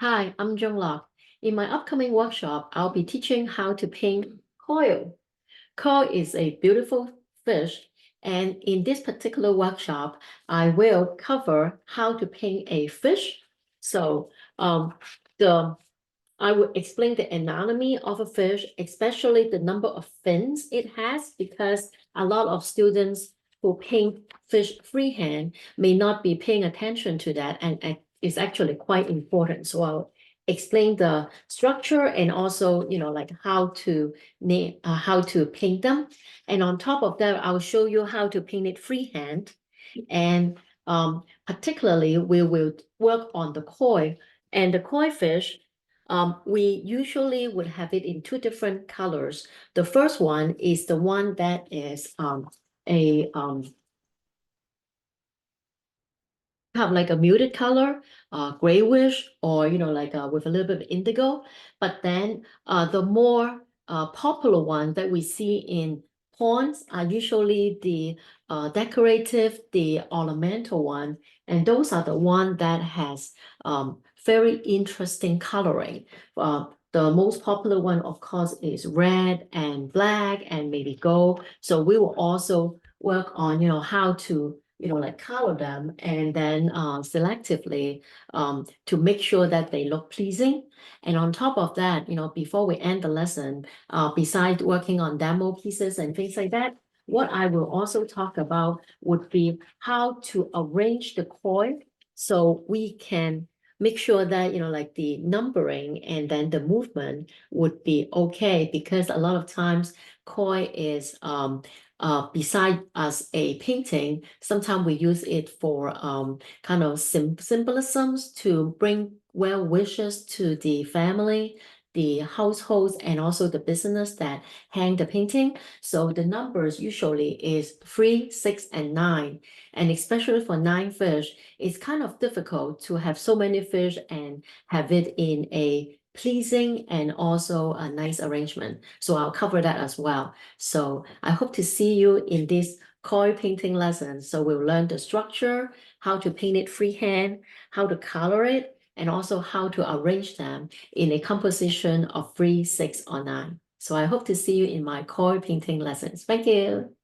Hi, I'm Joan Lok. In my upcoming workshop, I'll be teaching how to paint coil. Coil is a beautiful fish, and in this particular workshop, I will cover how to paint a fish. So the I will explain the anatomy of a fish, especially the number of fins it has, because a lot of students who paint fish freehand may not be paying attention to that, and it's actually quite important. So I'll explain the structure and also, like how to paint them. And on top of that, I'll show you how to paint it freehand. And particularly, we will work on the koi. And the koi fish, we usually would have it in two different colors. The first one is the one that is a kind of like a muted color, grayish, or like with a little bit of indigo. But then the more popular one that we see in ponds are usually the decorative, the ornamental one, and those are the one that has very interesting coloring. The most popular one, of course, is red and black and maybe gold. So we will also work on, how to like color them and then selectively to make sure that they look pleasing. And on top of that, before we end the lesson, besides working on demo pieces and things like that, what I will also talk about would be how to arrange the coin so we can make sure that, like the numbering and then the movement would be okay, because a lot of times koi is beside as a painting, sometimes we use it for kind of symbolisms to bring well wishes to the family, the households, and also the business that hang the painting. So the numbers usually is 3, 6, and 9. And especially for 9 fish, it's kind of difficult to have so many fish and have it in a pleasing and also a nice arrangement. So I'll cover that as well. So I hope to see you in this koi painting lesson. So we'll learn the structure, how to paint it freehand, how to color it, and also how to arrange them in a composition of 3, 6, or 9. So I hope to see you in my koi painting lessons. Thank you.